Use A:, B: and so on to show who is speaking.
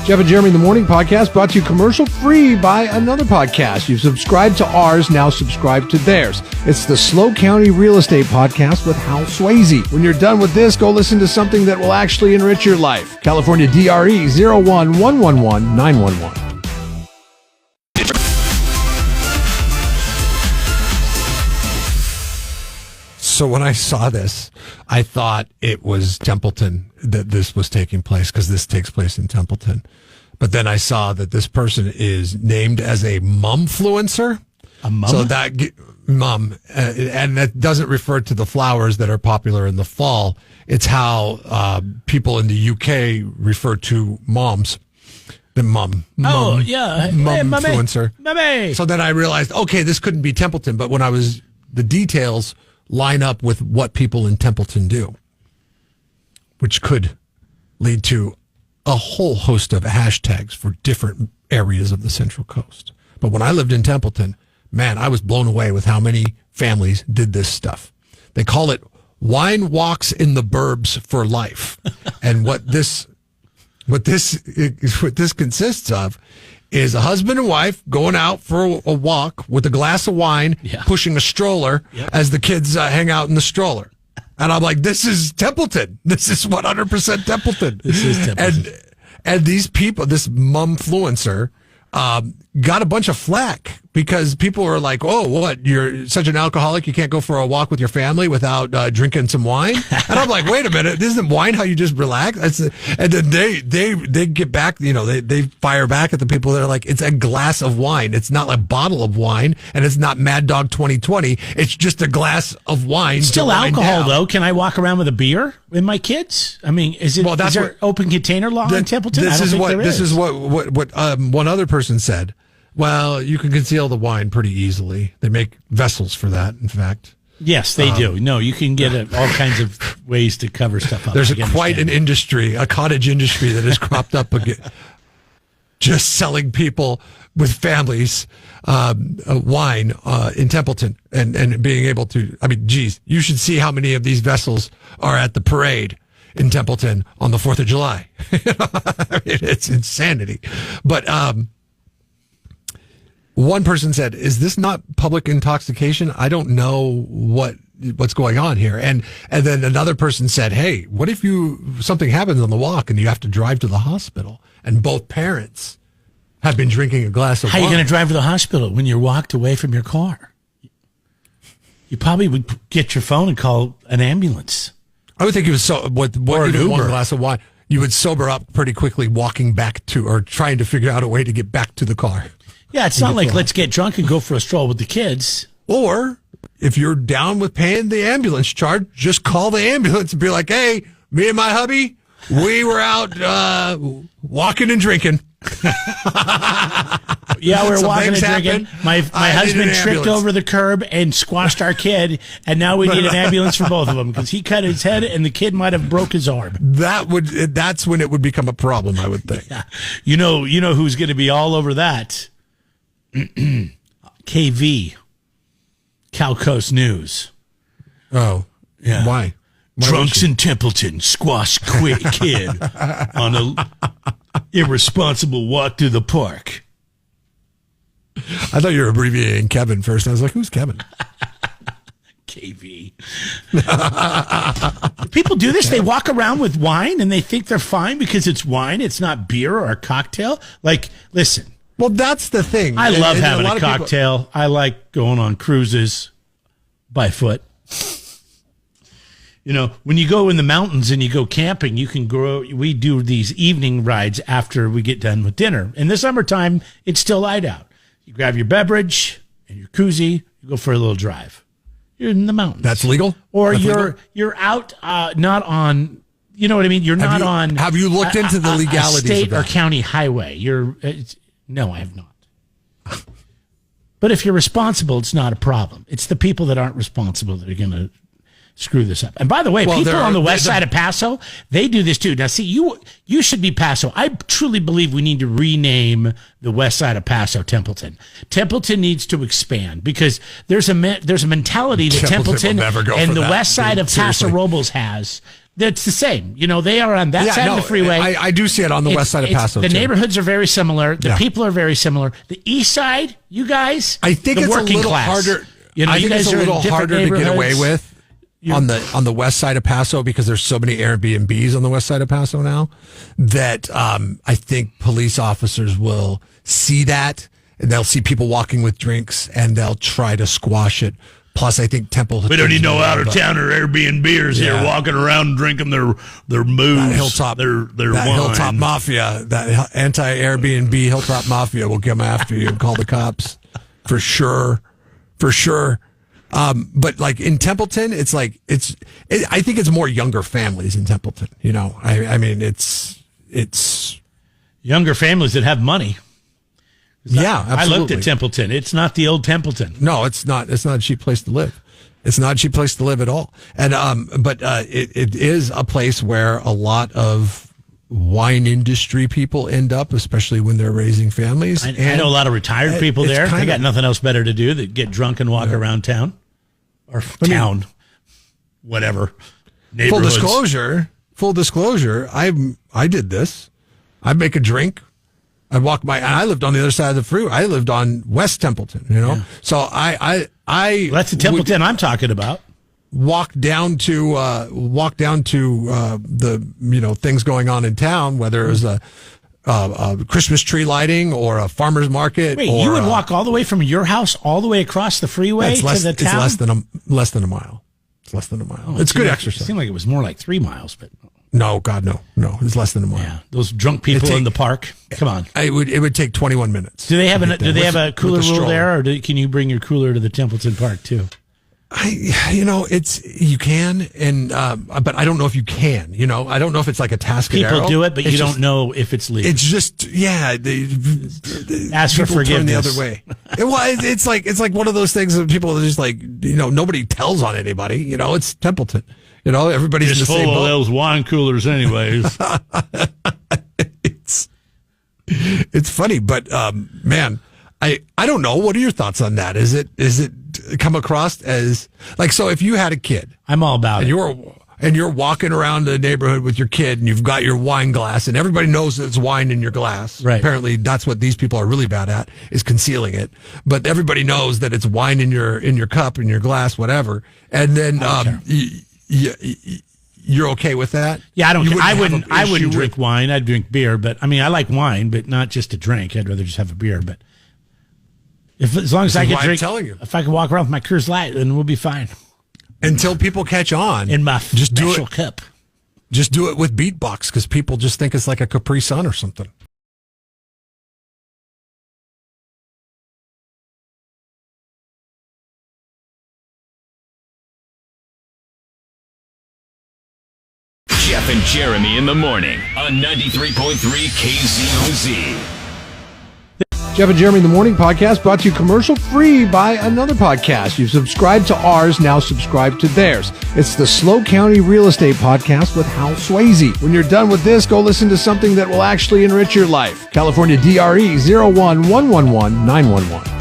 A: Jeff and Jeremy in the Morning podcast brought to you commercial-free by another podcast. You've subscribed to ours, now subscribe to theirs. It's the Slow County Real Estate Podcast with Hal Swayze. When you're done with this, go listen to something that will actually enrich your life. California DRE 01111911. So when I saw this, I thought it was Templeton that this was taking place, because this takes place in Templeton. But then I saw that this person is named as a mumfluencer.
B: A mum?
A: So that mum, and that doesn't refer to the flowers that are popular in the fall. It's how people in the UK refer to moms. The mumfluencer.
B: Mummy.
A: So then I realized, okay, this couldn't be Templeton. But when the details line up with what people in Templeton do, which could lead to a whole host of hashtags for different areas of the Central Coast. But when I lived in Templeton, man, I was blown away with how many families did this stuff. They call it wine walks in the burbs for life. And what this consists of is a husband and wife going out for a walk with a glass of wine, pushing a stroller as the kids hang out in the stroller. And I'm like, this is Templeton. This is 100% Templeton.
B: This is Templeton.
A: And these people, this mumfluencer, got a bunch of flack because people were like, oh, what? You're such an alcoholic, you can't go for a walk with your family without drinking some wine? And I'm like, wait a minute, isn't wine how you just relax? And then they get back, they fire back at the people that are like, it's a glass of wine. It's not a bottle of wine, and it's not Mad Dog 2020. It's just a glass of wine.
B: Still alcohol, though. Can I walk around with a beer with my kids? I mean, is there open container law in Templeton?
A: This is what one other person said. Well, you can conceal the wine pretty easily. They make vessels for that, in fact.
B: Yes, they do. No, you can get all kinds of ways to cover stuff up.
A: There's quite an industry, a cottage industry that has cropped up again, just selling people with families wine in Templeton and being able to, I mean, geez, you should see how many of these vessels are at the parade in Templeton on the 4th of July. I mean, it's insanity. But one person said, is this not public intoxication? I don't know what's going on here. And then another person said, hey, what if something happens on the walk and you have to drive to the hospital and both parents have been drinking a glass of wine?
B: How are you going to drive to the hospital when you're walked away from your car? You probably would get your phone and call an ambulance.
A: I would think it was one glass of wine, you would sober up pretty quickly walking back to, or trying to figure out a way to get back to the car.
B: Yeah, it's not like let's get drunk and go for a stroll with the kids.
A: Or if you're down with paying the ambulance charge, just call the ambulance and be like, hey, me and my hubby, we were out walking and drinking.
B: Yeah, we were walking and drinking. My husband tripped over the curb and squashed our kid, and now we need an ambulance for both of them because he cut his head and the kid might have broke his arm.
A: That's when it would become a problem, I would think.
B: Yeah. You know who's going to be all over that? KV, Cal Coast News.
A: Oh, yeah. Why?
B: Drunks in Templeton squash kid on a irresponsible walk through the park.
A: I thought you were abbreviating Kevin first. I was like, who's Kevin?
B: KV. People do this. They walk around with wine and they think they're fine because it's wine. It's not beer or a cocktail. Like, listen.
A: Well, that's the thing.
B: I love having a cocktail. I like going on cruises by foot. When you go in the mountains and you go camping, we do these evening rides after we get done with dinner. In the summertime, it's still light out. You grab your beverage and your koozie, you go for a little drive. You're in the mountains.
A: That's legal?
B: Or you're out, not on, you know what I mean? You're not on.
A: Have you looked into the legalities
B: state
A: of that?
B: or county highway? No, I have not. But if you're responsible, it's not a problem. It's the people that aren't responsible that are going to screw this up. And by the way, people on the west side of Paso, they do this too. Now, see, you should be Paso. I truly believe we need to rename the west side of Paso Templeton. Templeton needs to expand because there's a mentality that Templeton and the west side of Paso Robles has That's the same. They are on that side of the freeway.
A: I do see it on the west side of Paso.
B: The neighborhoods are very similar. The people are very similar. The east side, you guys,
A: I think it's a little harder. I think it's a little harder to get away with on the west side of Paso because there's so many Airbnbs on the west side of Paso now that I think police officers will see that and they'll see people walking with drinks and they'll try to squash it. Plus, I think Templeton.
C: We don't need no out of towner Airbnbers here walking around drinking their moves.
A: That Hilltop,
C: their wine.
A: Hilltop Mafia, that anti-Airbnb Hilltop Mafia will come after you and call the cops for sure. But like in Templeton, it's like I think it's more younger families in Templeton. I mean, it's
B: younger families that have money.
A: Yeah, absolutely.
B: I looked at Templeton. It's not the old Templeton.
A: No, it's not. It's not a cheap place to live. It's not a cheap place to live at all. And but it is a place where a lot of wine industry people end up, especially when they're raising families.
B: I know a lot of retired people there. They got nothing else better to do than get drunk and walk around town or whatever.
A: Full disclosure. I did this. I'd make a drink. I lived on the other side of the freeway. I lived on West Templeton, So I
B: that's the Templeton I'm talking about.
A: Walk down to the things going on in town, whether it was a Christmas tree lighting or a farmer's market.
B: Wait, you would walk all the way from your house all the way across the freeway to the town?
A: It's less than a mile. It's less than a mile. It's good exercise.
B: It seemed like it was more like 3 miles, but.
A: No, God, no. It's less than a mile.
B: Yeah, those drunk people in the park. Come on.
A: It would take 21 minutes.
B: Do they have a cooler rule there, or can you bring your cooler to the Templeton Park too?
A: You can, and but I don't know if you can. I don't know if it's like a task.
B: People do it, but you don't know if it's legal.
A: It's just they
B: ask for forgiveness
A: turn the other way. It's like one of those things that people are just like nobody tells on anybody. It's Templeton. Everybody's
C: just
A: in the same boat.
C: Full of those wine coolers, anyways.
A: It's funny, but man, I don't know. What are your thoughts on that? Is it come across as like so? If you had a kid,
B: I'm all about it.
A: And you're walking around the neighborhood with your kid, and you've got your wine glass, and everybody knows that it's wine in your glass.
B: Right.
A: Apparently, that's what these people are really bad at, is concealing it. But everybody knows that it's wine in your cup, in your glass, whatever. And then you're okay with that?
B: Yeah, I don't care. I wouldn't drink wine. I'd drink beer, but I mean, I like wine, but not just to drink. I'd rather just have a beer. But as long as I can drink, if I can walk around with my Coors Light, then we'll be fine.
A: Until people catch on
B: in my special cup.
A: Just do it with beatbox because people just think it's like a Capri Sun or something.
D: Jeff and Jeremy in the morning on 93.3 KZOZ.
E: Jeff and Jeremy in the Morning podcast brought to you commercial free by another podcast. You've subscribed to ours, now subscribe to theirs. It's the Slow County Real Estate Podcast with Hal Swayze. When you're done with this, go listen to something that will actually enrich your life. California DRE 01111 911.